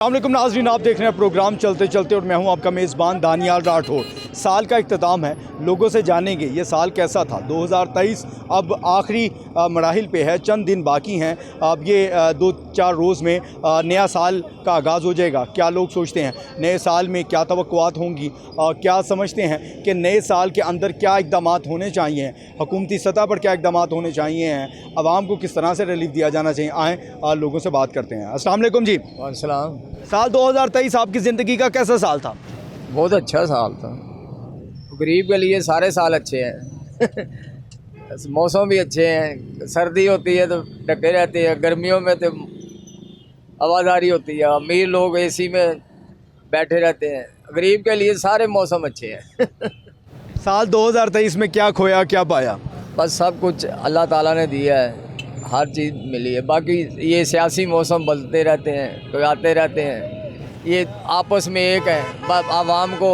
अस्सलामुअलैकुम नाज़रीन, आप देख रहे हैं प्रोग्राम चलते चलते और मैं हूं आपका मेज़बान दानियाल राठौर। साल का इख्तिताम है, लोगों से जानेंगे ये साल कैसा था। 2023 अब आखिरी मराहिल पे है, चंद दिन बाकी हैं। अब ये 2-4 रोज़ में नया साल का आगाज़ हो जाएगा। क्या लोग सोचते हैं नए साल में क्या तवक्कुआत होंगी, क्या समझते हैं कि नए साल के अंदर क्या इक़दामात होने चाहिए, हुकूमती सतह पर क्या इक़दामात होने चाहिए हैं, आवाम को किस तरह से रिलीफ दिया जाना चाहिए। आएँ लोगों से बात करते हैं। अस्सलाम वालेकुम जी। वालेकुम। साल 2023 आपकी ज़िंदगी का कैसा साल था? बहुत अच्छा साल था। गरीब के लिए सारे साल अच्छे हैं। मौसम भी अच्छे हैं। सर्दी होती है तो ढके रहते हैं, गर्मियों में तो हवादारी होती है, अमीर लोग एसी में बैठे रहते हैं। गरीब के लिए सारे मौसम अच्छे हैं। साल 2023 में क्या खोया क्या पाया? बस सब कुछ अल्लाह ताला ने दिया है, हर चीज़ मिली है। बाकी ये सियासी मौसम बदलते रहते हैं, कोई आते रहते हैं। ये आपस में एक है, आवाम को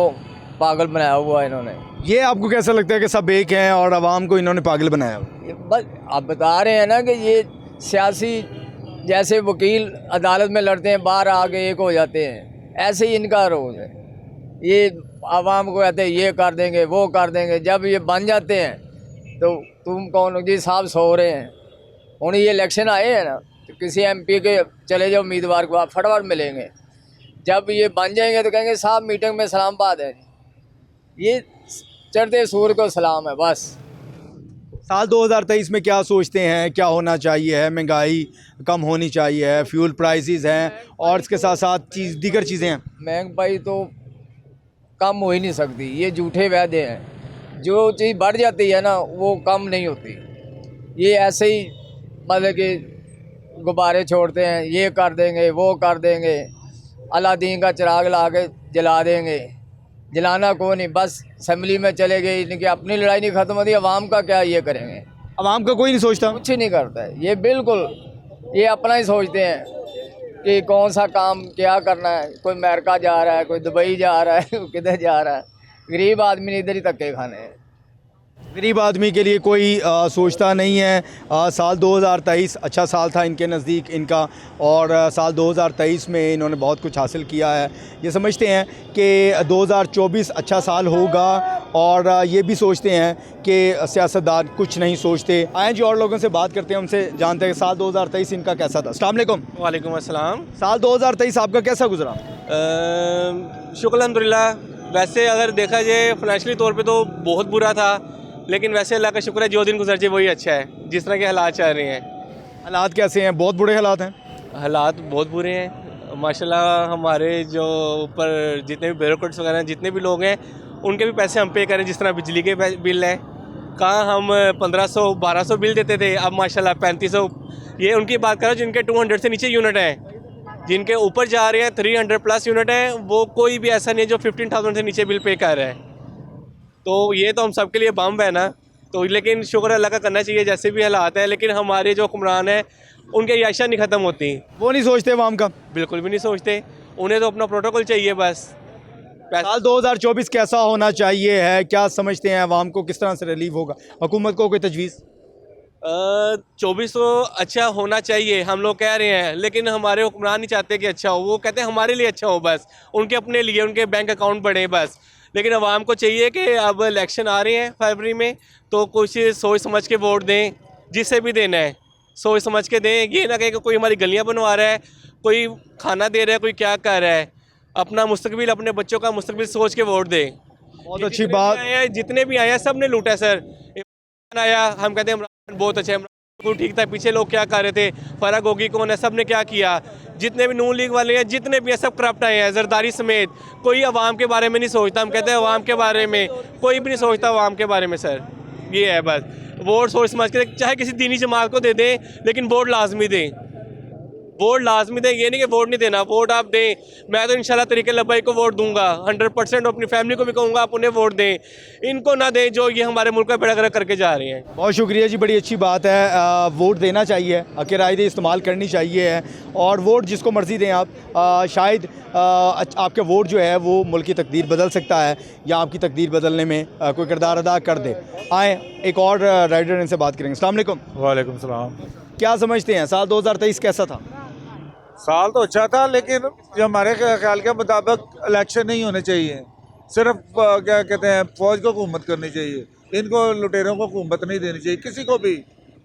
पागल बनाया हुआ है इन्होंने। ये आपको कैसा लगता है कि सब एक हैं और आवाम को इन्होंने पागल बनाया? ये बस आप बता रहे हैं ना कि ये सियासी, जैसे वकील अदालत में लड़ते हैं, बाहर आके एक हो जाते हैं, ऐसे ही इनका रोज़ है। ये आवाम को कहते हैं ये कर देंगे वो कर देंगे, जब ये बन जाते हैं तो तुम कौन हो जी, साहब सो रहे हैं। उन्हें ये इलेक्शन आए हैं ना, तो किसी एमपी के चले जाओ उम्मीदवार को, आप फटाफट मिलेंगे। जब ये बन जाएंगे तो कहेंगे साहब मीटिंग में सलाम बात है। ये चढ़ते सूर्य को सलाम है बस। साल 2023 में क्या सोचते हैं क्या होना चाहिए है? महंगाई कम होनी चाहिए है, फ्यूल प्राइसेस हैं और इसके साथ साथ दीगर चीज़ें हैं। महंगाई तो कम हो ही नहीं सकती, ये झूठे वादे हैं। जो चीज़ बढ़ जाती है ना वो कम नहीं होती। ये ऐसे ही मतलब कि गुब्बारे छोड़ते हैं, ये कर देंगे वो कर देंगे, अलादीन का चिराग ला के जला देंगे। जलाना को नहीं, बस असम्बली में चले गए, इनकी अपनी लड़ाई नहीं ख़त्म होती। आवाम का क्या ये करेंगे? आवाम का कोई नहीं सोचता, कुछ नहीं करता है ये, बिल्कुल ये अपना ही सोचते हैं कि कौन सा काम क्या करना है। कोई अमेरिका जा रहा है, कोई दुबई जा रहा है, कोई किधर जा रहा है। गरीब आदमी ने इधर ही धक्के खाने हैं। गरीब आदमी के लिए कोई सोचता नहीं है। साल 2023 अच्छा साल था इनके नज़दीक इनका, और साल 2023 में इन्होंने बहुत कुछ हासिल किया है। ये समझते हैं कि 2024 अच्छा साल होगा, और ये भी सोचते हैं कि सियासतदान कुछ नहीं सोचते। आए जी और लोगों से बात करते हैं, उनसे जानते हैं साल 2023 इनका कैसा था। अस्सलाम वालेकुम। वालेकुम अस्सलाम। साल 2023 आपका कैसा गुजरा? शुक्र अल्हम्दुलिल्लाह। वैसे अगर देखा जाए फाइनेंशियली तौर पे तो बहुत बुरा था, लेकिन वैसे अल्लाह का शुक्र है जो दिन गुजर जाए वही अच्छा है। जिस तरह के हालात चल रहे हैं। हालात कैसे हैं? बहुत बुरे हालात हैं। हालात बहुत बुरे हैं माशाल्लाह। हमारे जो ऊपर जितने भी ब्यूरोक्रेट्स वगैरह हैं, जितने भी लोग हैं, उनके भी पैसे हम पे करें। जिस तरह बिजली के बिल हैं, कहाँ हम 1500-1200 बिल देते थे, अब माशाल्लाह 3500। ये उनकी बात करो जिनके 200 से नीचे यूनिट हैं। जिनके ऊपर जा रहे हैं 300 प्लस यूनिट हैं, वो कोई भी ऐसा नहीं है जो 15,000 से नीचे बिल पे कर रहा है। तो ये तो हम सब के लिए बम है ना। तो लेकिन शुक्र अल्लाह का करना चाहिए जैसे भी हालात हैं। लेकिन हमारे जो हुक्मरान हैं उनकी याशा नहीं ख़त्म होती। वो नहीं सोचते आवाम का? बिल्कुल भी नहीं सोचते। उन्हें तो अपना प्रोटोकॉल चाहिए बस। साल 2024 कैसा होना चाहिए है? क्या समझते हैं आवाम को किस तरह से रिलीफ होगा? हुकूमत को कोई तजवीज़? 24 तो अच्छा होना चाहिए हम लोग कह रहे हैं, लेकिन हमारे हुक्मरान नहीं चाहते कि अच्छा हो। वो कहते हैं हमारे लिए अच्छा हो, बस उनके अपने लिए उनके बैंक अकाउंट बढ़े बस। लेकिन आवाम को चाहिए कि अब इलेक्शन आ रहे हैं फरवरी में, तो कुछ सोच समझ के वोट दें। जिसे भी देना है सोच समझ के दें। ये ना कहें कि कोई हमारी गलियां बनवा रहा है, कोई खाना दे रहा है, कोई क्या कर रहा है। अपना मुस्तकबिल, अपने बच्चों का मुस्तकबिल सोच के वोट दें। बहुत अच्छी बात। जितने भी आए हैं सब ने लूटा सर। आया, हम कहते हैं इमरान बहुत अच्छा है, इमरान ठीक था। पीछे लोग क्या कर रहे थे, फराग होगी कौन है, सब ने क्या किया। जितने भी नून लीग वाले हैं, जितने भी हैं, सब करप्ट आए हैं, जरदारी समेत। कोई आवाम के बारे में नहीं सोचता। हम कहते हैं आवाम के बारे में कोई भी नहीं सोचता। आवाम के बारे में सर ये है बस, वोट सोच समझ के, चाहे किसी दीनी जमात को दे दें, लेकिन वोट लाजमी दें। वोट लाजमी दें, ये नहीं कि वोट नहीं देना। वोट आप दें। मैं तो इंशाल्लाह तरीके लब्बाई को वोट दूंगा 100%। अपनी फैमिली को भी कहूँगा आप उन्हें वोट दें, इनको ना दें जो ये हमारे मुल्क का बेड़ा गर्क करके जा रहे हैं। बहुत शुक्रिया जी, बड़ी अच्छी बात है। वोट देना चाहिए, आखिर राय इस्तेमाल करनी चाहिए है, और वोट जिसको मर्ज़ी दें आप। शायद आपके वोट जो है वो मुल्क की तकदीर बदल सकता है, या आपकी तकदीर बदलने में कोई किरदार अदा कर दे। आए एक और राइडर इनसे बात करेंगे। अस्सलाम वालेकुम। वालेकुम सलाम। क्या समझते हैं साल 2023 कैसा था? साल तो अच्छा था, लेकिन जो हमारे ख्याल के मुताबिक इलेक्शन नहीं होने चाहिए। सिर्फ क्या कहते हैं, फौज को हुकूमत करनी चाहिए, इनको लुटेरों को हुकूमत नहीं देनी चाहिए किसी को भी।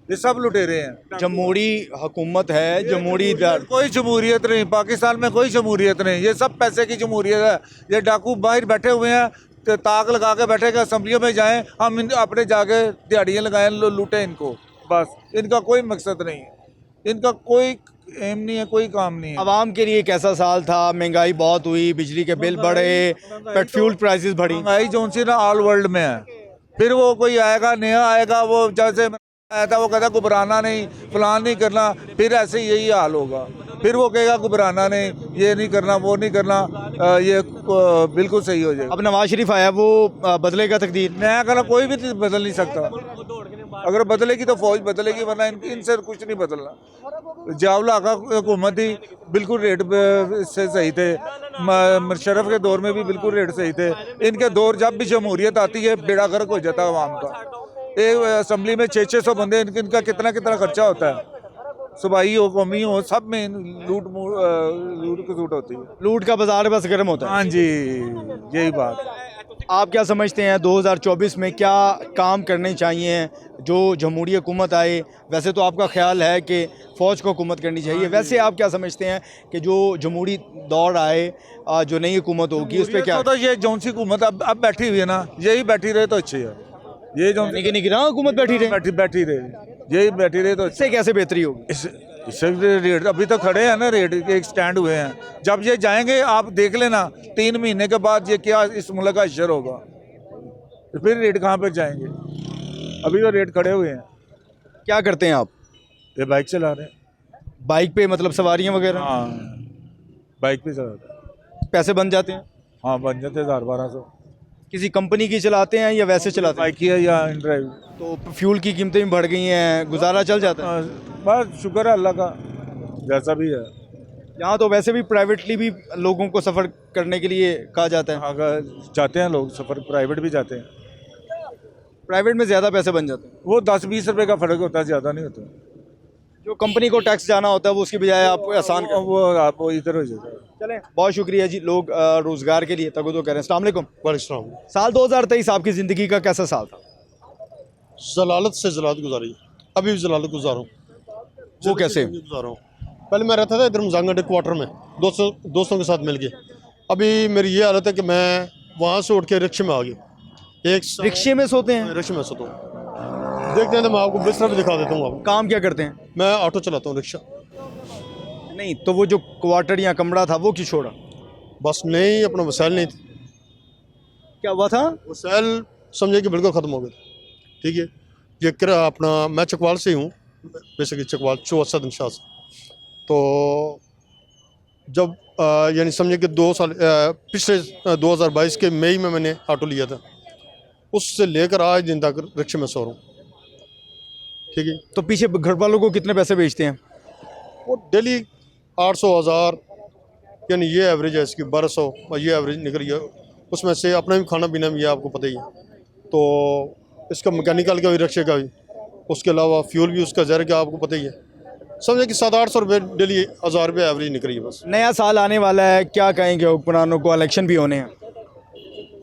ये सब लुटेरे हैं। जमहूरी हुकूमत है, जमहूरी कोई जमहूरियत नहीं, पाकिस्तान में कोई जमहूरियत नहीं, ये सब पैसे की जमहूरियत है। ये डाकू बाहर बैठे हुए हैं, तो ताक लगा के बैठे कि असम्बलियों में जाएं, हम अपने जाके दिहाड़ियाँ लगाएं, लूटें इनको। बस इनका कोई मकसद नहीं है, इनका कोई एम नहीं है, कोई काम नहीं है। आवाम के लिए कैसा साल था? महंगाई बहुत हुई, बिजली के बिल बढ़े, पेट्रोल प्राइसेस बढ़ी। महंगाई जो सी ना ऑल वर्ल्ड में है। फिर वो कोई आएगा, नया आएगा, वो जैसे आया था वो कहता घबराना नहीं, प्लान नहीं करना, फिर ऐसे ही यही हाल होगा। फिर वो कहेगा घबराना नहीं, ये नहीं करना, वो नहीं करना, ये बिल्कुल सही हो जाएगा। अब नवाज शरीफ आया, वो बदलेगा तकदीर। नया कहना कोई भी बदल नहीं सकता। अगर बदलेगी तो फौज बदलेगी, वरना इनसे कुछ नहीं बदलना। जावला का हुकूमत ही बिल्कुल रेट से सही थे, मुशर्रफ के दौर में भी बिल्कुल रेट सही थे। इनके दौर जब भी जमहूरियत आती है, बेड़ा गर्क हो जाता है आवाम का। एक असम्बली में 600 बंदे, इनका कितना कितना खर्चा होता है। सुबाई हो, कौमी हो, सब में लूट खसूट होती है। लूट का बाजार बस गर्म होता है। हाँ जी, यही बात। आप क्या समझते हैं 2024 में क्या काम करने चाहिए जो जमहूरी हुकूमत आए? वैसे तो आपका ख्याल है कि फ़ौज को हुकूमत करनी चाहिए, वैसे आप क्या समझते हैं कि जो जमहूरी दौर आए, जो नई हुकूमत होगी उस पर क्या? तो ये जौन सी हुकूमत अब बैठी हुई है ना, यही बैठी रहे तो अच्छी है। ये जो हुकूमत बैठी रहे, बैठी रहे, यही बैठी रहे तो इससे कैसे बेहतरी होगी? इससे रेट अभी तो खड़े हैं ना, रेट एक स्टैंड हुए हैं। जब ये जाएंगे आप देख लेना, 3 महीने के बाद ये क्या इस मुल्क का अशर होगा, तो फिर रेट कहाँ पे जाएंगे। अभी तो रेट खड़े हुए हैं। क्या करते हैं आप? ये बाइक चला रहे हैं। बाइक पे मतलब सवारियाँ वगैरह? हाँ, बाइक पे चला रहे हैं। पैसे बन जाते हैं? हाँ, बन जाते 1000-1200। किसी कंपनी की चलाते हैं या वैसे चलाते हैं? बाइक की है या इन ड्राइव। तो फ्यूल की कीमतें भी बढ़ गई हैं, गुजारा चल जाता है? बस शुक्र है अल्लाह का, जैसा भी है। यहाँ तो वैसे भी प्राइवेटली भी लोगों को सफ़र करने के लिए कहा जाता है। अगर जाते हैं लोग सफ़र, प्राइवेट भी जाते हैं। प्राइवेट में ज़्यादा पैसे बन जाते हैं। वो 10-20 रुपए का फ़र्क होता है, ज़्यादा नहीं होता। जो कंपनी को टैक्स जाना होता है वो उसकी बजाय आपको आसान कर। वो आप इधर हो जाता है। चलें, बहुत शुक्रिया जी। लोग रोज़गार के लिए तगदो कह रहे हैं। अस्सलाम वालेकुम। वालेकुम। साल 2023 आपकी ज़िंदगी का कैसा साल था? जलालत से जलालत गुजारी, अभी भी जलालत गुजारूँ। वो कैसे? गुजारा हूँ। पहले मैं रहता था इधर मजांगड क्वार्टर में, दोस्तों के साथ मिल के। अभी मेरी ये हालत है कि मैं वहाँ से उठ के रिक्शे में आ गया। रिक्शे में सोते हैं? रिक्शे में सोता हूँ। देखते हैं तो मैं आपको बिस्तर भी दिखा देता हूँ। आपको काम क्या करते हैं? मैं ऑटो चलाता हूँ, रिक्शा। नहीं तो वो जो क्वार्टर या कमरा था वो क्यों छोड़ा? बस नहीं, अपना वसाइल नहीं थे। क्या हुआ था? वसाइल समझे कि बिल्कुल ख़त्म हो गए। ठीक है, ये अपना मैं चकवाल से ही हूँ, बेसिकली चकवाल चौसा दिनशाह से। तो जब यानी समझे कि 2 साल पिछले 2022 के मई में मैंने ऑटो लिया था, उससे लेकर आज दिन तक रिक्शे में सो रहा हूँ। ठीक है, तो पीछे घर वालों को कितने पैसे बेचते हैं? वो डेली 800-1000, यानी ये एवरेज है इसकी 1200, और ये एवरेज निकल गया। उसमें से अपना भी खाना पीना भी है, आपको पता ही है। तो इसका मैकेनिकल का भी, रिक्शे का भी, उसके अलावा फ्यूल भी उसका ज़र का आपको पता ही है। समझे कि 700-800 रुपये डेली, 1000 रुपये एवरेज निकल रही है बस। नया साल आने वाला है, क्या कहेंगे हुक्मरानों को? इलेक्शन भी होने हैं।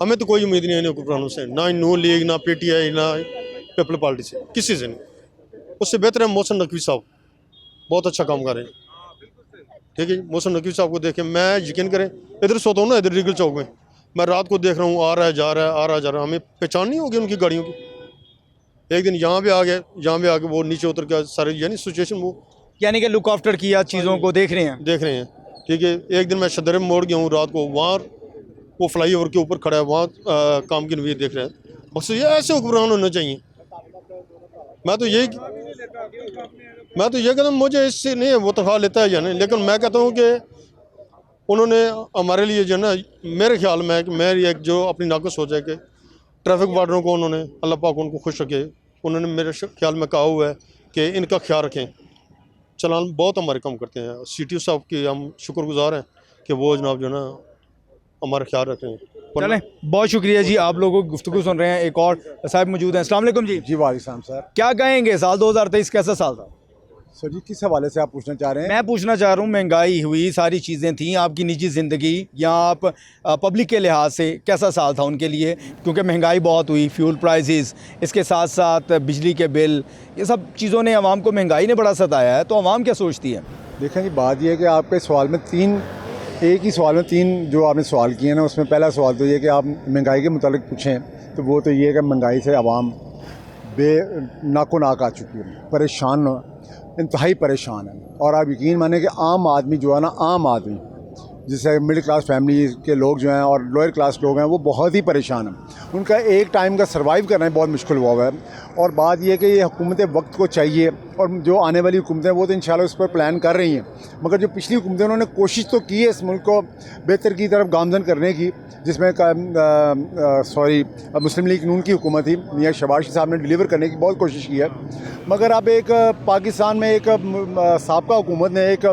हमें तो कोई उम्मीद नहीं है हुक्मरानों से, ना नून लीग, ना PTI, ना पीपल पार्टी से, किसी से नहीं। उससे बेहतर है मोहसिन नकवी साहब, बहुत अच्छा काम कर रहे हैं। ठीक है, मोहसिन नकवी साहब को देखें, मैं यकीन करें इधर सोता हूँ ना, इधर रीगल चौक में, मैं रात को देख रहा हूँ, आ रहा है जा रहा है, आ रहा है जा रहा है, हमें पहचान नहीं होगी उनकी गाड़ियों की। एक दिन यहाँ पे आ गए, यहाँ पे आके वो नीचे उतर के सारे यानी सिचुएशन वो यानी कि लुक आफ्टर किया, चीज़ों को देख रहे हैं। ठीक है, एक दिन मैं शदर में मोड़ गया हूँ रात को, वहाँ वो फ्लाई ओवर के ऊपर खड़ा है, वहाँ काम की नवीर देख रहे हैं। बस ये ऐसे हुक्मरान होने चाहिए। मैं तो ये कहता हूँ, मुझे इससे नहीं है वो तनख्वाह लेता है या नहीं, लेकिन मैं कहता हूँ कि उन्होंने हमारे लिए जो है ना, मेरे ख्याल में कि मेरी एक जो अपनी नाक़ुस सोच है कि ट्रैफिक वार्डरों को उन्होंने, अल्लाह पाक उनको खुश रखे, उन्होंने मेरे ख्याल में कहा हुआ है कि इनका ख्याल रखें। चलान बहुत हमारे कम करते हैं। CTO साहब की हम शुक्रगुजार हैं कि वो जनाब जो ना हमारा ख्याल रख रहे हैं। चलें, बहुत शुक्रिया जी। आप लोगों की गुफ्तगू सुन रहे हैं। एक और साहब मौजूद हैं। अस्सलाम वालेकुम जी। जी वालेकुम सर। क्या कहेंगे साल 2023 कैसा साल था? सर जी किस हवाले से आप पूछना चाह रहे हैं? मैं पूछना चाह रहा हूँ, महंगाई हुई, सारी चीज़ें थी, आपकी निजी ज़िंदगी या आप पब्लिक के लिहाज से कैसा साल था उनके लिए? क्योंकि महंगाई बहुत हुई, फ्यूल प्राइसेस, इसके साथ साथ बिजली के बिल, ये सब चीज़ों ने आवाम को, महंगाई ने बड़ा सताया है, तो आवाम क्या सोचती है? देखें जी, बात यह है कि आपके सवाल में एक ही सवाल में तीन जो आपने सवाल किए ना, उसमें पहला सवाल तो ये कि आप महंगाई के मुतालिक पूछें, तो वो तो ये है कि महंगाई से आवाम नाको नाक आ चुकी है, परेशान, इंतहाई परेशान है। और आप यकीन माने कि आम आदमी जो है ना, आम आदमी जैसे मिडिल क्लास फैमिली के लोग जो हैं और लोअर क्लास लोग हैं, वो बहुत ही परेशान हैं। उनका एक टाइम का सर्वाइव करना बहुत मुश्किल हुआ है। और बात यह है कि ये हुकूमतें वक्त को चाहिए, और जो आने वाली हुकूमतें वो तो इंशाल्लाह उस पर प्लान कर रही हैं, मगर जो पिछली हुकूमतें उन्होंने कोशिश तो की है इस मुल्क को बेहतर की तरफ गामजन करने की, जिसमें मुस्लिम लीग नून की हुकूमत थी, मियाँ शहबाज शरीफ साहब ने डिलीवर करने की बहुत कोशिश की है। मगर अब एक पाकिस्तान में एक साबका हुकूमत ने एक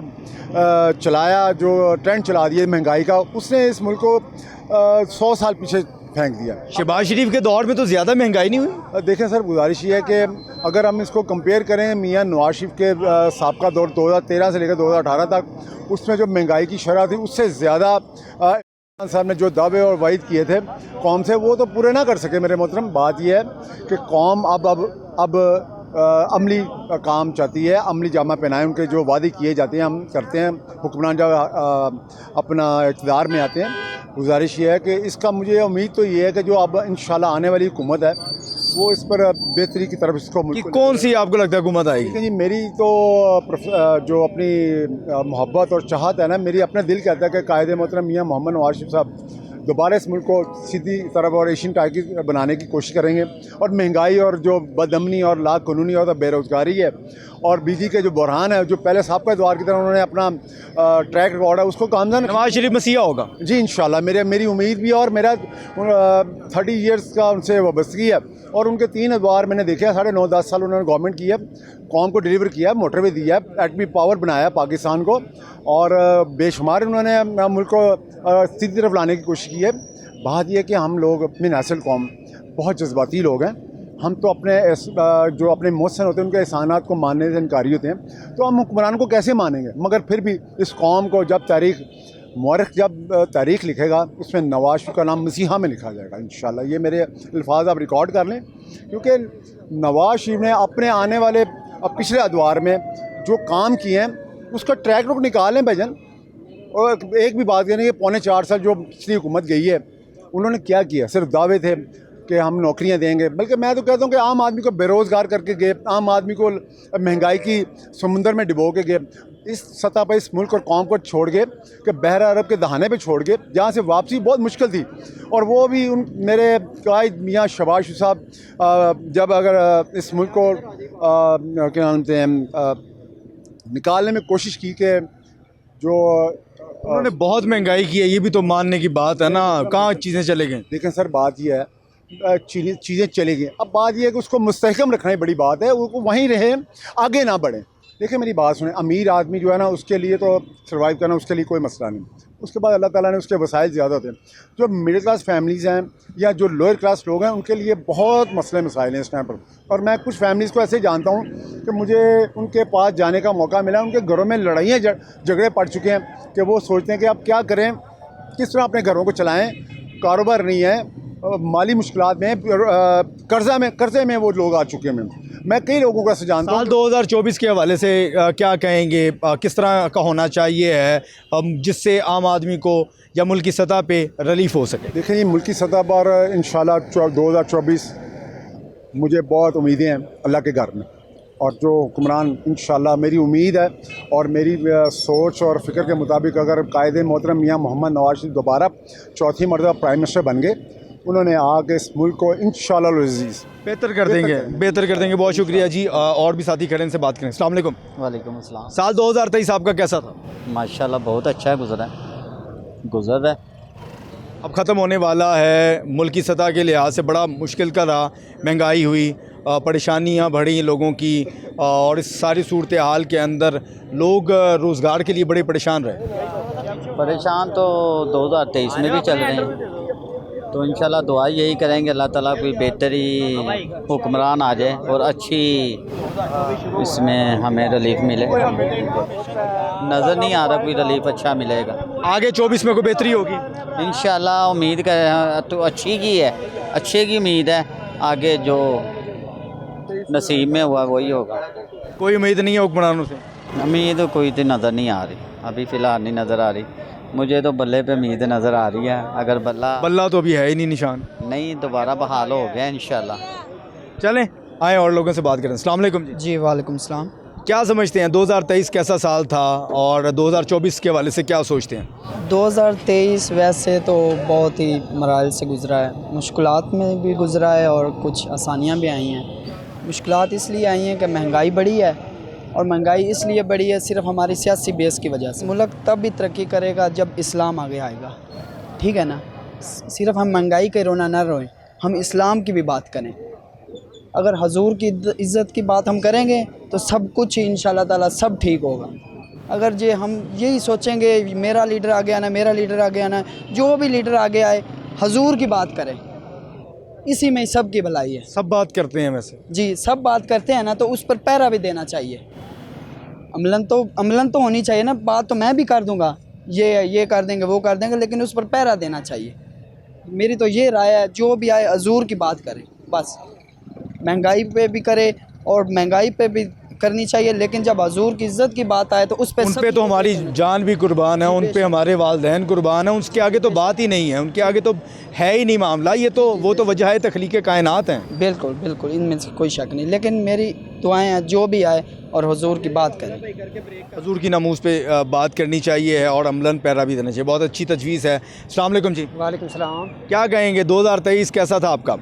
चलाया, जो ट्रेंड चला दिया महंगाई का, उसने इस मुल्क को 100 साल पीछे फेंक दिया। शहबाज शरीफ के दौर में तो ज़्यादा महंगाई नहीं हुई। देखें सर, गुजारिश ये है कि अगर हम इसको कंपेयर करें मियाँ नवाज शरीफ के साबका दौर 2013 से लेकर 2018 तक, उसमें जो महंगाई की शरह थी उससे ज़्यादा साहब ने जो दावे और वाइद किए थे कौम से, वो तो पूरे ना कर सके मेरे मोहतरम। बात यह है कि कौम अब अमली काम चाहती है, अमली जामा पहनाए, उनके जो वादे किए जाते हैं हम करते हैं, हुक्मरान जब अपना इक़्तिदार में आते हैं। गुजारिश ये है कि इसका मुझे उम्मीद तो ये है कि जो अब इंशाल्लाह आने वाली हुकूमत है वो इस पर बेहतरी की तरफ इसको कि कौन सी आपको लगता है हुकूमत आएगी? जी, मेरी तो जो अपनी मोहब्बत और चाहत है ना, मेरी अपने दिल कहता है कि कायद मोहतरम मियाँ मोहम्मद नवाज शरीफ साहब दोबारा इस मुल्क को सीधी तरफ और एशियन टाइगर बनाने की कोशिश करेंगे। और महंगाई और जो बदअमनी और लाकानूनी और बेरोज़गारी है और बिजली के जो बहरान है, जो पहले साहब के द्वार की तरह उन्होंने अपना ट्रैक रिकॉर्ड है उसको कामयाब, नवाज शरीफ मसीहा होगा जी इंशाल्लाह। मेरी उम्मीद भी है, और मेरा 30 ईयर्स का उनसे वाबस्तगी है। और उनके 3 अदवार मैंने देखे, 9.5-10 साल उन्होंने गवर्नमेंट की है, कौम को डिलीवर किया, मोटरवे दिया, एटमी पावर बनाया पाकिस्तान को, और बेशुमार उन्होंने मुल्क को सीधी तरफ लाने की कोशिश की है। बात यह है कि हम लोग अपनी नस्ल कौम बहुत जज्बाती लोग हैं। हम तो जो अपने मोहसन होते हैं उनके एहसानात को मानने से इनकारी होते हैं, तो हम हुक्मरान को कैसे मानेंगे? मगर फिर भी इस कौम को जब तारीख लिखेगा, उसमें नवाज शरीफ का नाम मसीहा में लिखा जाएगा इंशाल्लाह। ये मेरे अल्फाज आप रिकॉर्ड कर लें, क्योंकि नवाज शरीफ ने अपने आने वाले पिछले अदवार में जो काम किए हैं उसका ट्रैक रुक निकालें भाईजान। और एक भी बात करें कि 4.25 साल जो पिछली हुकूमत गई है उन्होंने क्या किया? सिर्फ दावे थे कि हम नौकरियां देंगे, बल्कि मैं तो कहता हूं कि आम आदमी को बेरोज़गार करके गए, आम आदमी को महंगाई की समुंदर में डुबो के गए। इस सतह पर इस मुल्क और कौम को छोड़ के कि बहरा अरब के दहाने पे छोड़ के, जहाँ से वापसी बहुत मुश्किल थी। और वो भी मेरे कायद मियाँ शहबाज शरीफ साहब जब अगर इस मुल्क को क्या नामते हैं निकालने में कोशिश की कि जो उन्होंने बहुत महंगाई की है, ये भी तो मानने की बात है ना, कहाँ चीज़ें चले गई? देखें सर, बात यह है चीज़ें चली गई। अब बात यह है कि उसको मुस्तहकम रखना ही बड़ी बात है, वो वहीं रहे, आगे ना बढ़े। देखिए मेरी बात सुने, अमीर आदमी जो है ना उसके लिए तो सर्वाइव करना उसके लिए कोई मसला नहीं, उसके बाद अल्लाह ताला ने उसके वसाइल ज़्यादा होते हैं। जो मिडिल क्लास फैमिलीज़ हैं या जो लोअर क्लास लोग हैं उनके लिए बहुत मसले मसाइल हैं इस टाइम पर। और मैं कुछ फैमिलीज़ को ऐसे जानता हूँ कि मुझे उनके पास जाने का मौका मिला, उनके घरों में लड़ाइयाँ झगड़े पड़ चुके हैं कि वो सोचते हैं कि अब क्या करें, किस तरह अपने घरों को चलाएँ, कारोबार नहीं है, माली मुश्किलात में, कर्ज़े में वो लोग आ चुके हैं। मैं कई लोगों का से जानता हूँ। साल 2024 के हवाले से क्या कहेंगे, किस तरह का होना चाहिए है जिससे आम आदमी को या मुल्क की सतह पे रिलीफ हो सके? देखिए, मुल्क की सतह पर इंशाल्लाह 2024 मुझे बहुत उम्मीदें हैं अल्लाह के घर में, और जो हुक्मरान इंशाल्लाह मेरी उम्मीद है और मेरी सोच और फ़िक्र के मुताबिक अगर कायदे मोहतरम मियाँ मोहम्मद नवाज शरीफ दोबारा चौथी मरतबा प्राइम मिनिस्टर बन गए, उन्होंने आके इस मुल्क को इंशाल्लाह अज़ीज़ बेहतर कर देंगे। बहुत शुक्रिया जी। और भी साथी खड़े, इनसे बात करें। अस्सलाम वालेकुम। वालेकुम अस्सलाम। साल 2023 आपका कैसा था? माशाल्लाह बहुत अच्छा है, गुजर है। अब ख़त्म होने वाला है, मुल्क की सतह के लिहाज से बड़ा मुश्किल का रहा, महंगाई हुई, परेशानियाँ बढ़ी लोगों की, और इस सारी सूरत हाल के अंदर लोग रोज़गार के लिए बड़े परेशान रहे। परेशान तो 2023 में भी चल रहे हैं, तो इंशाल्लाह दुआ यही करेंगे अल्लाह ताला कोई बेहतरी हुक्मरान आ जाए और अच्छी इसमें हमें रिलीफ मिले। नज़र नहीं आ रहा कोई रिलीफ अच्छा मिलेगा। आगे 24 में कोई बेहतरी होगी? इंशाल्लाह उम्मीद कर तो अच्छी की है, अच्छे की उम्मीद है। आगे जो नसीब में हुआ वही होगा। कोई उम्मीद नहीं है हुक्मरानों से? उम्मीद कोई तो नज़र नहीं आ रही, अभी फ़िलहाल नहीं नज़र आ रही। मुझे तो बल्ले पे उम्मीद नज़र आ रही है। अगर बल्ला तो अभी है ही नहीं निशान। नहीं दोबारा बहाल हो गया इंशाल्लाह। चलें आए और लोगों से बात करें। अस्सलाम वालेकुम जी। जी वालेकुम सलाम। क्या समझते हैं 2023 कैसा साल था और 2024 के हवाले से क्या सोचते हैं? 2023 वैसे तो बहुत ही मराइल से गुज़रा है, मुश्किलात में भी गुज़रा है और कुछ आसानियाँ भी आई हैं। मुश्किलात इसलिए आई हैं कि महंगाई बढ़ी है, और महंगाई इसलिए बढ़ी है सिर्फ हमारी सियासी बेस की वजह से। मुल्क तब भी तरक्की करेगा जब इस्लाम आगे आएगा, ठीक है ना। सिर्फ हम महंगाई के रोना ना रोएं, हम इस्लाम की भी बात करें। अगर हजूर की इज़्ज़त की बात हम करेंगे तो सब कुछ इंशाल्लाह ताला सब ठीक होगा। अगर जे हम यही सोचेंगे मेरा लीडर आगे आना, मेरा लीडर आगे आना, जो भी लीडर आगे आए हजूर की बात करें, इसी में सब की भलाई है। सब बात करते हैं वैसे जी, सब बात करते हैं ना, तो उस पर पहरा भी देना चाहिए। अमलन तो होनी चाहिए ना। बात तो मैं भी कर दूंगा, ये कर देंगे वो कर देंगे, लेकिन उस पर पहरा देना चाहिए। मेरी तो ये राय है, जो भी आए हजूर की बात करें बस। महंगाई पे भी करे और महंगाई पे भी करनी चाहिए, लेकिन जब हजूर की इज़्ज़त की बात आए तो उस पे तो हमारी जान भी कुर्बान है, उन पे हमारे वालिदैन कुर्बान है, उसके आगे तो बात ही नहीं है, उनके आगे तो है ही नहीं मामला। ये तो वो तो वजह है तख्लीक़ कायनात हैं। बिल्कुल बिल्कुल, इनमें से कोई शक नहीं, लेकिन मेरी दुआएं हैं जो भी आए और हुजूर की बात करें। हजूर की नमूज़ पे बात करनी चाहिए और अमलन पैरा भी देना चाहिए। बहुत अच्छी तजवीज़ है। अस्सलाम वालेकुम जी। वालेकुम सलाम। क्या कहेंगे 2023 कैसा था आपका?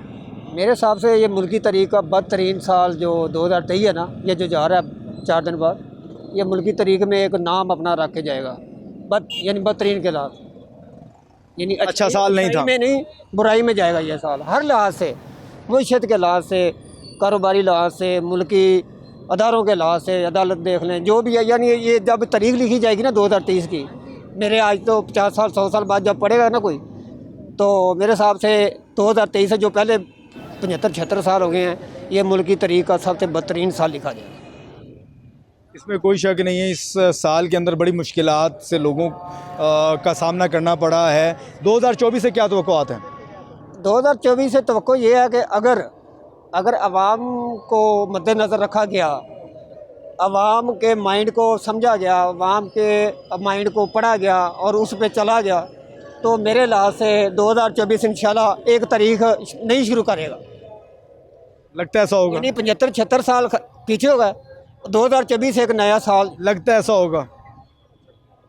मेरे हिसाब से ये मुल्की तारीख का बदतरीन साल जो 2023 है ना, ये जो जा रहा है 4 दिन बाद, ये मुल्की तारीख में एक नाम अपना रख के जाएगा, यानी बदतरीन के लाभ, यानी अच्छा साल नहीं था, में नहीं बुराई में जाएगा ये साल। हर लिहाज से, मुआशरत के लिहाज से, कारोबारी लिहाज से, मुल्की अदारों के लिहाज से, अदालत देख लें जो भी है, यानी ये जब तारीख लिखी जाएगी ना 2023 की, मेरे आज तो 50 साल 100 साल बाद जब पढ़ेगा ना कोई, तो मेरे हिसाब से 2023 से जो पहले 75-76 साल हो गए हैं, ये मुल्की तारीख का सबसे बदतरीन साल लिखा जाएगा। इसमें कोई शक नहीं है। इस साल के अंदर बड़ी मुश्किलात से लोगों का सामना करना पड़ा है। 2024 से क्या तवक्कुआत हैं? 2024 से तवक्को ये है कि अगर आवाम को मद्देनज़र रखा गया, आवाम के माइंड को समझा गया, आवाम के माइंड को पढ़ा गया और उस पर चला गया, तो मेरे लिहाज से 2024 इंशाल्लाह एक तारीख नई शुरू करेगा। लगता है ऐसा होगा? यानी 75-76 साल पीछे हो गए, 2024 एक नया साल। लगता है ऐसा होगा?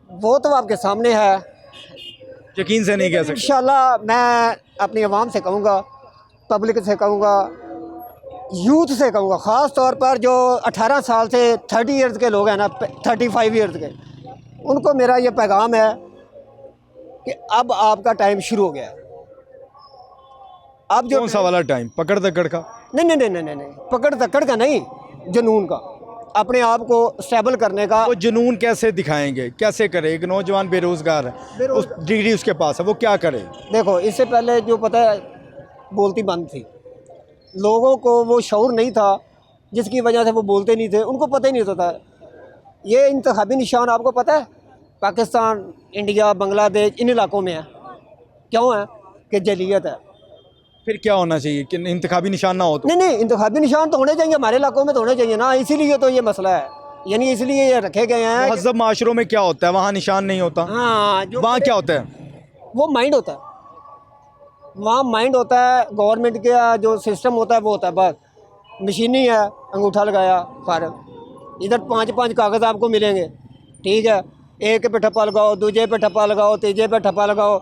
वो तो आपके सामने है, यकीन से नहीं कह सकते। इंशाल्लाह मैं अपनी आवाम से कहूँगा, पब्लिक से कहूँगा, यूथ से कहूँगा, ख़ास तौर पर जो 18 साल से 30 ईयर्स के लोग हैं ना, 35 ईयर्स के, उनको मेरा ये पैगाम है कि अब आपका टाइम शुरू हो गया है। अब जो कौन सा वाला टाइम? पकड़ दकड़ का? नहीं, पकड़ दकड़ का नहीं, जुनून का, अपने आप को स्टेबल करने का। वो जुनून कैसे दिखाएंगे, कैसे करे? एक नौजवान बेरोज़गार है, उस डिग्री उसके पास है, वो क्या करे? देखो, इससे पहले जो पता है बोलती बंद थी, लोगों को वो शऊर नहीं था, जिसकी वजह से वो बोलते नहीं थे, उनको पता ही नहीं होता था। ये इंतखाबी निशान आपको पता है पाकिस्तान, इंडिया, बांग्लादेश, इन इलाकों में है। क्यों है? कि जलीयत है। फिर क्या होना चाहिए कि इंतखाबी निशान ना हो? तो नहीं, इंतखाबी निशान तो होने चाहिए, हमारे इलाकों में तो होने चाहिए ना, इसीलिए तो ये मसला है, यानी इसलिए ये रखे गए हैं। महज़ब माशरों में क्या होता है, वहाँ निशान नहीं होता? हाँ, वहाँ क्या होता है? वो माइंड होता है, वहाँ माइंड होता है, गवर्नमेंट का जो सिस्टम होता है वो होता है, बस मशीनी है, अंगूठा लगाया फ़र्क। इधर 5-5 कागज़ आपको मिलेंगे, ठीक है, एक पे ठप्पा लगाओ, दूसरे पे ठप्पा लगाओ, तीसरे पे ठप्पा लगाओ।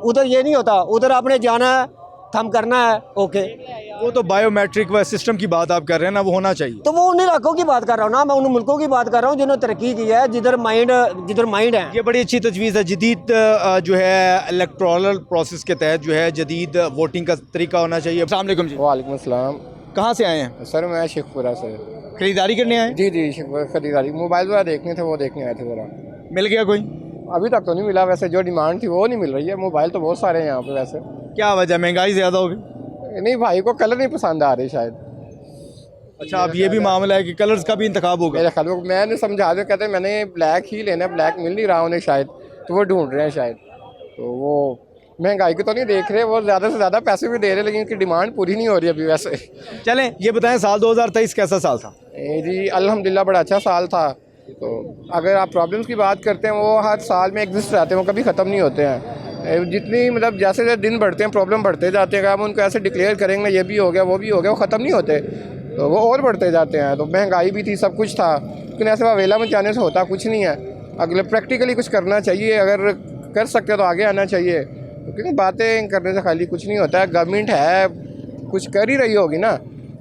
उधर ये नहीं होता, उधर आपने जाना है, थम करना है, ओके। वो तो बायोमेट्रिक व सिस्टम की बात आप कर रहे हैं ना, वो होना चाहिए। तो वो उन इलाकों की बात कर रहा हूँ ना, मैं उन मुल्कों की बात कर रहा हूँ जिन्होंने तरक्की की है, जिधर माइंड है। ये बड़ी अच्छी तजवीज़ है। जदीद जो है इलेक्टोरल प्रोसेस के तहत जो है जदीद वोटिंग का तरीका होना चाहिए। अस्सलाम वालेकुम जी। वालेकुम सलाम। कहाँ से आए हैं? सर मैं शेखपुरा से। खरीदारी करने आए? जी शेखपुरा खरीदारी, मोबाइल वगैरह देखने थे, वो देखने आए थे ज़रा। मिल गया कोई? अभी तक तो नहीं मिला, वैसे जो डिमांड थी वो नहीं मिल रही है। मोबाइल तो बहुत सारे हैं यहाँ पे वैसे। क्या वजह, महंगाई ज़्यादा होगी? नहीं, भाई को कलर नहीं पसंद आ रहे शायद। अच्छा, अब ये भी मामला है कि कलर्स का भी इंतखाब होगा। मेरे ख्याल में मैंने समझा दिया, कहते हैं मैंने ब्लैक ही लेना है, ब्लैक मिल नहीं रहा उन्हें शायद, तो वो ढूंढ रहे हैं शायद। तो वो महंगाई को तो नहीं देख रहे, वो ज़्यादा से ज़्यादा पैसे भी दे रहे, लेकिन उनकी डिमांड पूरी नहीं हो रही अभी वैसे। चलें, ये बताएं साल 2023 कैसा साल था? जी अल्हम्दुलिल्लाह बड़ा अच्छा साल था। तो अगर आप प्रॉब्लम्स की बात करते हैं, वो हर साल में एग्जिस्ट रहते हैं, वो कभी ख़त्म नहीं होते हैं। जितनी मतलब जैसे जैसे दिन बढ़ते हैं प्रॉब्लम बढ़ते जाते हैं। अगर हम उनको ऐसे डिक्लेयर करेंगे ये भी हो गया वो भी हो गया, वो ख़त्म नहीं होते, तो वो और बढ़ते जाते हैं। तो महंगाई भी थी, सब कुछ था, लेकिन ऐसे वावेला मचाने से होता कुछ नहीं है। अगले प्रैक्टिकली कुछ करना चाहिए, अगर कर सकते हो तो आगे आना चाहिए, क्योंकि बातें करने से खाली कुछ नहीं होता है। गवर्नमेंट है, कुछ कर ही रही होगी ना,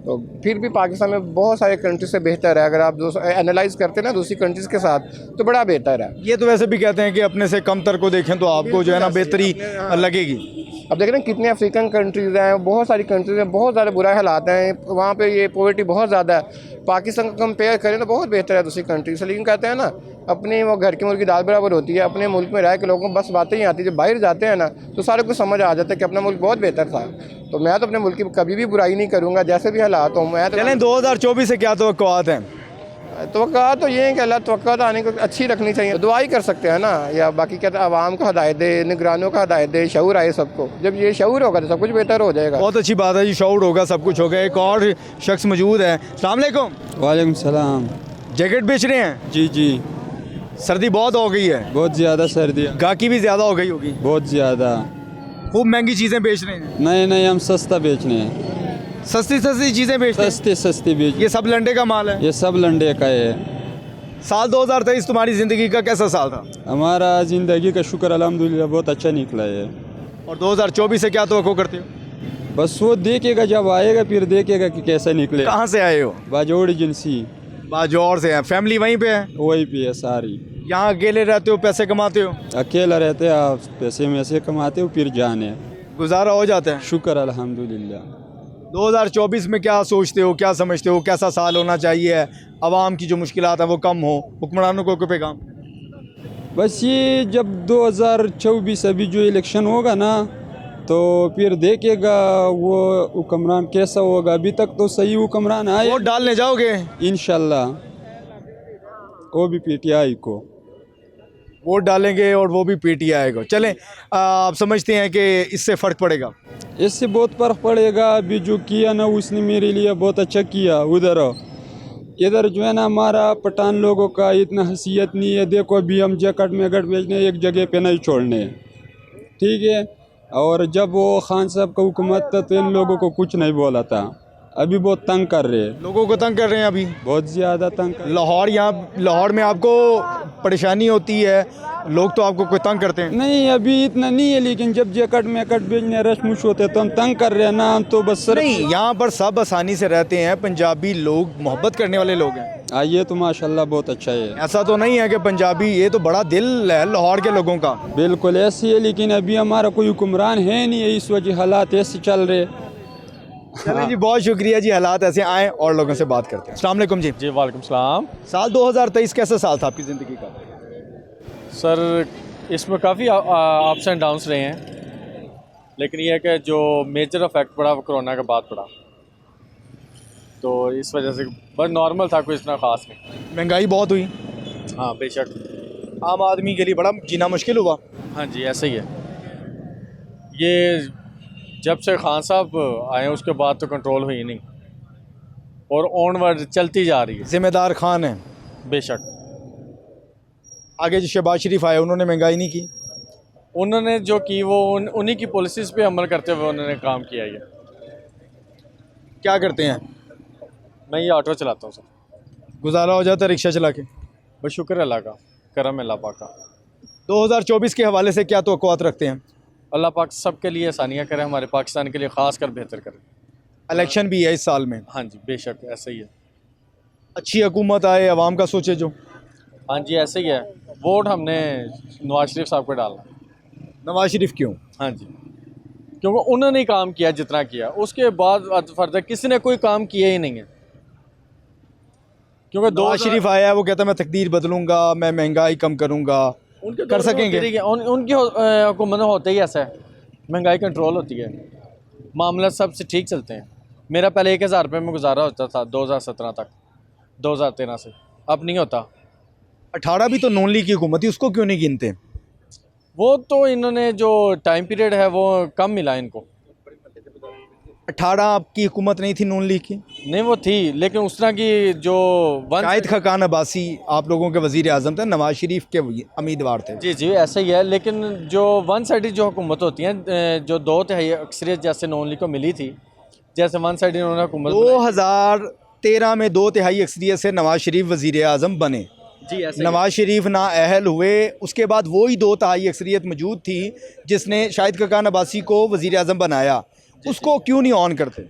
तो फिर भी पाकिस्तान में बहुत सारे कंट्री से बेहतर है। अगर आप एनालाइज करते हैं ना दूसरी कंट्रीज़ के साथ, तो बड़ा बेहतर है। ये तो वैसे भी कहते हैं कि अपने से कम तर को देखें तो आपको जो है ना बेहतरी लगेगी। अब देख रहे हैं कितने अफ्रीकन कंट्रीज़ हैं, बहुत सारी कंट्रीज़ हैं, बहुत ज़्यादा बुरा हालात हैं वहाँ पे, ये पॉवर्टी बहुत ज़्यादा है। पाकिस्तान को कंपेयर करें तो बहुत बेहतर है दूसरी कंट्री से, लेकिन कहते हैं ना अपने वो घर के मुल्क की दाल बराबर होती है। अपने मुल्क में रह के लोगों को बस बातें ही आती है, जब बाहर जाते हैं ना तो सारे कुछ समझ आ जाता है कि अपना मुल्क बहुत बेहतर था। तो मैं तो अपने मुल्क की कभी भी बुराई नहीं करूँगा, जैसे भी हालात हो। मैं तो 2024 से क्या तवक्कुआत हैं? तवक्कुआत तो ये है कि अल्लाह तवक्कुआत आने को अच्छी रखनी चाहिए, दुआ ही कर सकते हैं ना, या बाकी कहते हैं आवाम को हदायत दे, निगरानों को हदायत दे, शऊर आए सबको। जब ये शऊर होगा तो सब कुछ बेहतर हो जाएगा। बहुत अच्छी बात है जी, शऊर होगा सब कुछ होगा। एक और शख्स मौजूद है। अस्सलाम वालेकुम। वालेकुम सलाम। जैकेट बेच रहे हैं? जी जी। सर्दी बहुत हो गई है। बहुत ज़्यादा सर्दी। गाहकी भी ज़्यादा हो गई होगी। बहुत ज़्यादा। खूब महंगी चीज़ें बेच रहे हैं? नहीं नहीं, हम सस्ता बेचने हैं। सस्ती सस्ती चीज़ें बेचते हैं? सस्ती सस्ती बेच। ये सब लंडे का माल है? ये सब लंडे का है। साल 2023 तुम्हारी ज़िंदगी का कैसा साल था? हमारा ज़िंदगी का शुक्र अल्हम्दुलिल्लाह बहुत अच्छा निकला है। और 2024 से क्या तवक्को करते हो? बस वो देखेगा, जब आएगा फिर देखेगा कि कैसा निकले। कहाँ से आए हो? बाजौड़ एजेंसी। बाजौड़ से हैं। फैमिली वहीं पे है? वहीं पे है सारी। यहाँ अकेले रहते हो, पैसे कमाते हो? अकेला रहते आप, पैसे में से कमाते हो, फिर जाने गुजारा हो जाता है? शुक्र अल्हम्दुलिल्लाह। 2024 में क्या सोचते हो, क्या समझते हो, कैसा साल होना चाहिए? आवाम की जो मुश्किलात हैं वो कम हो, हुक्मरानों को पैगाम? बस ये जब 2024 अभी जो इलेक्शन होगा ना, तो फिर देखेगा वो हुक्मरान कैसा होगा। अभी तक तो सही हुक्मरान आए। वोट डालने जाओगे? इंशाल्लाह, वो भी पीटीआई को वोट डालेंगे और वो भी पीटीआई को। चलें, आप समझते हैं कि इससे फ़र्क पड़ेगा? इससे बहुत फ़र्क पड़ेगा। अभी जो किया ना उसने मेरे लिए बहुत अच्छा किया। इधर जो है ना हमारा पठान लोगों का इतना हैसियत नहीं है। देखो अभी हम जैकेट मेकट बेचने एक जगह पे नहीं छोड़ने, ठीक है। और जब वो खान साहब का हुकूमत था तो इन लोगों को कुछ नहीं बोला था। अभी बहुत तंग कर रहे हैं। लोगों को तंग कर रहे हैं अभी? बहुत ज़्यादा तंग कर। लाहौर में आपको परेशानी होती है, लोग तो आपको कोई तंग करते हैं? नहीं अभी इतना नहीं है, लेकिन जब जैकेट मेकट बेचने रश मुश होते तो हम तंग कर रहे हैं ना, हम तो बस नहीं, यहाँ पर सब आसानी से रहते हैं। पंजाबी लोग मोहब्बत करने वाले लोग हैं। ये तो माशाल्लाह बहुत अच्छा है। ऐसा तो नहीं है कि पंजाबी, ये तो बड़ा दिल है लाहौर के लोगों का। बिल्कुल ऐसी है, लेकिन अभी हमारा कोई हुक्मरान है नहीं है, इस वजह हालात ऐसे चल रहे। चलिए जी, बहुत शुक्रिया जी। हालात ऐसे आएँ और लोगों से बात करते हैं। अस्सलाम वालेकुम जी। जी वालेकुम सलाम। साल 2023 कैसा साल था आपकी ज़िंदगी का? सर इसमें काफ़ी अप्स एंड डाउन्स रहे हैं, लेकिन यह है कि जो मेजर इफेक्ट पड़ा वो कोरोना के बाद पड़ा, तो इस वजह से बस नॉर्मल था, कोई इतना ख़ास नहीं। महंगाई बहुत हुई? हाँ बेशक, आम आदमी के लिए बड़ा जीना मुश्किल हुआ। हाँ जी ऐसे ही है। ये जब से खान साहब आए उसके बाद तो कंट्रोल हुई नहीं, और ऑनवर्ड चलती जा रही है। जिम्मेदार खान है बेशक। आगे जो शहबाज शरीफ आए उन्होंने महंगाई नहीं की? उन्होंने जो की वो उन्हीं की पॉलिसीज़ पे अमल करते हुए उन्होंने काम किया। ये क्या करते हैं? मैं ये ऑटो चलाता हूँ सर। गुजारा हो जाता है रिक्शा चला के? बस शुक्र अल्लाह का, करम अल्लाह पाक का। 2024 के हवाले से क्या तवक्कुआत रखते हैं? अल्लाह पाक सबके लिए आसानियाँ करे, हमारे पाकिस्तान के लिए ख़ास कर बेहतर करे। इलेक्शन भी है इस साल में? हाँ जी बेशक ऐसा ही है। अच्छी हुकूमत आए, अवाम का सोचे जो। हाँ जी ऐसे ही है। वोट हमने नवाज शरीफ साहब को डालना। नवाज शरीफ क्यों? हाँ जी, क्योंकि उन्होंने ही काम किया जितना किया, उसके बाद फर्दर किसी ने कोई काम किया ही नहीं है। क्योंकि नवाज शरीफ आया है, वो कहता है मैं तकदीर बदलूंगा, मैं महंगाई कम करूंगा, उनके कर सकेंगे? उनकी हुकूमत में होता ही ऐसा है, महंगाई कंट्रोल होती है, मामला सबसे ठीक चलते हैं। मेरा पहले 1000 रुपये में गुजारा होता था 2017 तक, 2013 से, अब नहीं होता। 18 भी तो नून लीग की हुकूमत थी, उसको क्यों नहीं गिनते? वो तो इन्होंने जो टाइम पीरियड है वो कम मिला इनको। 18 आपकी हुकूमत नहीं थी नून लीग की? नहीं वो थी, लेकिन उस तरह की जो शाहिद खाकान अब्बासी आप लोगों के वज़ीर आज़म थे, नवाज शरीफ के उम्मीदवार थे। जी जी ऐसा ही है, लेकिन जो वन साइड जो हुकूमत होती हैं, जो 2/3 अक्सरियत जैसे नून लीग को मिली थी, जैसे वन साइड इन्होंने हुकूमत 2013 में 2/3 अक्सरियत से नवाज शरीफ वज़ीर आज़म बने। जी ऐसा नवाज शरीफ ना अहल हुए, उसके बाद वही 2/3 अक्सरियत मौजूद थी जिसने शाहिद खाकान अब्बासी को वज़ीर आज़म बनाया, उसको क्यों नहीं ऑन करते?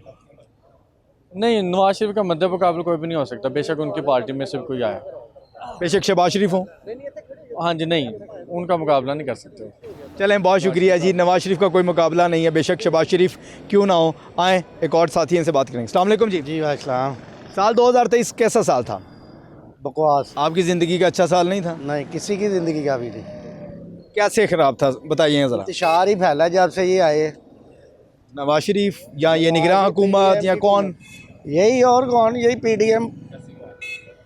नहीं, नवाज शरीफ का मद्दे मुकाबले कोई भी नहीं हो सकता, बेशक उनकी पार्टी में से कोई आए, बेशक शहबाज शरीफ हो। हाँ जी, नहीं उनका मुकाबला नहीं कर सकते। चलें, बहुत शुक्रिया जी। नवाज शरीफ का कोई मुकाबला नहीं है, बेशक शहबाज शरीफ क्यों ना हो। आएँ एक और साथी इनसे बात करेंगे। अस्सलाम वालेकुम जी। जी वालेकुम। साल 2023 कैसा साल था? बकवास। आपकी ज़िंदगी का अच्छा साल नहीं था? नहीं, किसी की ज़िंदगी का भी नहीं। कैसे ख़राब था बताइए ज़रा। इंतशार ही फैला जब से ये आए। नवाज शरीफ या ये निगरान हुकूमत या कौन? यही और कौन, यही पीडीएम।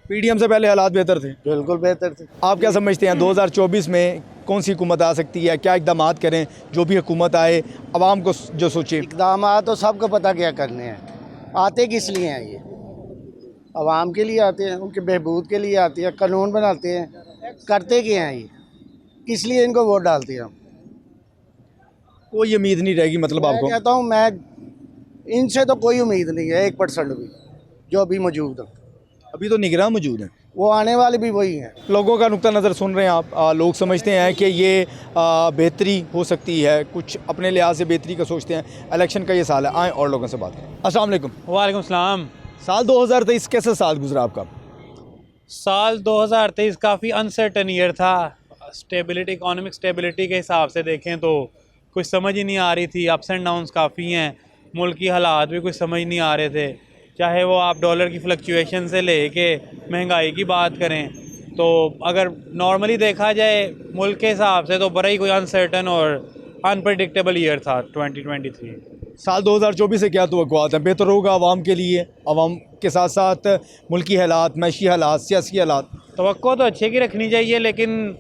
पीडीएम से पहले हालात बेहतर थे? बिल्कुल बेहतर थे। आप क्या समझते हैं 2024 में कौन सी हुकूमत आ सकती है? क्या इकदाम करें जो भी हुकूमत आए, आवाम को जो सोचे? इकदाम तो सबको पता क्या करने हैं, आते किस लिए हैं? ये आवाम के लिए आते हैं, उनके बहबूद के लिए आते हैं, कानून बनाते हैं, करते क्या हैं ये? किस लिए इनको वोट डालते हैं हम? कोई उम्मीद नहीं रहेगी मतलब मैं आपको? कहता हूँ मैं इनसे तो कोई उम्मीद नहीं है 1% भी, जो अभी मौजूद है। अभी तो निगरान मौजूद है, वो आने वाले भी वही हैं। लोगों का नुक्ता नज़र सुन रहे हैं आप। लोग समझते हैं कि ये बेहतरी हो सकती है, कुछ अपने लिहाज से बेहतरी का सोचते हैं। इलेक्शन का ये साल है, आएँ और लोगों से बात करें। अस्सलाम वालेकुम। वालेकुम सलाम। साल 2023 कैसा साल गुजरा आपका? साल 2023 काफ़ी अनसर्टन ईयर था। स्टेबिलिटी, इकोनॉमिक स्टेबिलिटी के हिसाब से देखें तो कुछ समझ ही नहीं आ रही थी, अप्स एंड डाउन्स काफ़ी हैं, मुल्क की हालात भी कुछ समझ नहीं आ रहे थे। चाहे वो आप डॉलर की फ्लक्चुएशन से लेके महंगाई की बात करें, तो अगर नॉर्मली देखा जाए मुल्क के हिसाब से तो बड़ा ही कोई अनसर्टन और अनप्रडिक्टेबल ईयर था 2023। साल 2024 से क्या तवक्कुआत है? बेहतर होगा आवाम के लिए, आवाम के साथ साथ मुल्की हालात, मैशी हालात, सियासी हालात? तवक्को तो अच्छे की रखनी चाहिए, लेकिन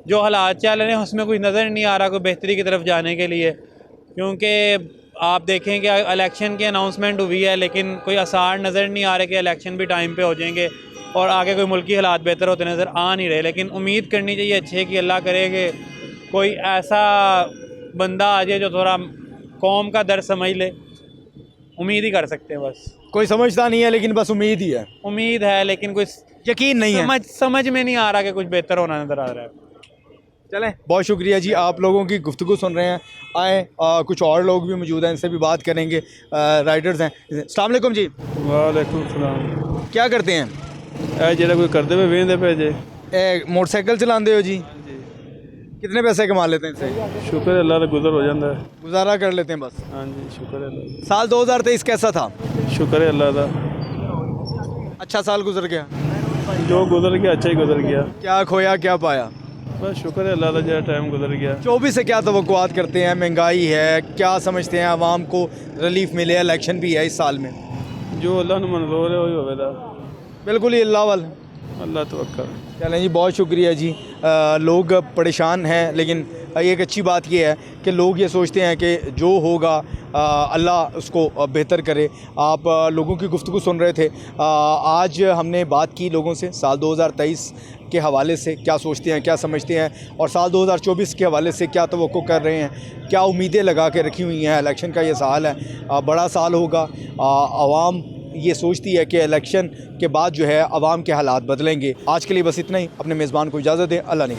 जो हालात चल रहे हैं उसमें कुछ नज़र नहीं आ रहा कोई बेहतरी की तरफ जाने के लिए। क्योंकि आप देखें कि इलेक्शन की अनाउंसमेंट हुई है, लेकिन कोई आसार नज़र नहीं आ रहे कि इलेक्शन भी टाइम पे हो जाएंगे और आगे कोई मुल्की हालात बेहतर होते नज़र आ नहीं रहे। लेकिन उम्मीद करनी चाहिए अच्छे कि अल्लाह करे कि कोई ऐसा बंदा आ जाए जो थोड़ा कौम का दर्द समझ ले। उम्मीद ही कर सकते हैं बस। कोई समझता नहीं है लेकिन बस उम्मीद ही है। उम्मीद है लेकिन कुछ यकीन नहीं है, समझ में नहीं आ रहा कि कुछ बेहतर होना नज़र आ रहा है। चलें, बहुत शुक्रिया जी। आप लोगों की गुफ्तगू सुन रहे हैं, आए कुछ और लोग भी मौजूद हैं, इनसे भी बात करेंगे। राइडर्स हैं। अस्सलाम वालेकुम जी। वालेकुम सलाम। क्या करते हैं? जेड़ा कोई करते पे वेंदे पे जे मोटरसाइकिल चलाते हो जी? कितने पैसे कमा लेते हैं इससे? शुक्र अल्लाह का गुजर हो जाता है, गुजारा कर लेते हैं बस। हाँ जी, शुक्र है अल्लाह। साल 2023 कैसा था? शुक्र है अल्लाह का, अच्छा साल गुजर गया? जो गुजर गया अच्छा ही गुजर गया। क्या खोया क्या पाया? बस शुक्र है अल्लाह का, जो टाइम गुजर गया। 24 से क्या तवक्कुआत करते हैं? महंगाई है, क्या समझते हैं आवाम को रिलीफ मिले? इलेक्शन भी है इस साल में, जो अल्लाह ने मंजूर है वही होगा। बिल्कुल ही अल्लाह वाल, अल्लाह तवक्कल। चलें जी, बहुत शुक्रिया जी। लोग परेशान हैं, लेकिन एक अच्छी बात यह है कि लोग ये सोचते हैं कि जो होगा अल्लाह उसको बेहतर करे। आप लोगों की गुफ्तगू सुन रहे थे। आज हमने बात की लोगों से साल 2023 के हवाले से, क्या सोचते हैं, क्या समझते हैं, और साल 2024 के हवाले से क्या तवक्को कर रहे हैं, क्या उम्मीदें लगा के रखी हुई हैं। इलेक्शन का ये साल है, बड़ा साल होगा। आवाम ये सोचती है कि इलेक्शन के बाद जो है आवाम के हालात बदलेंगे। आज के लिए बस इतना ही। अपने मेज़बान को इजाज़त दें। अल्लाह ने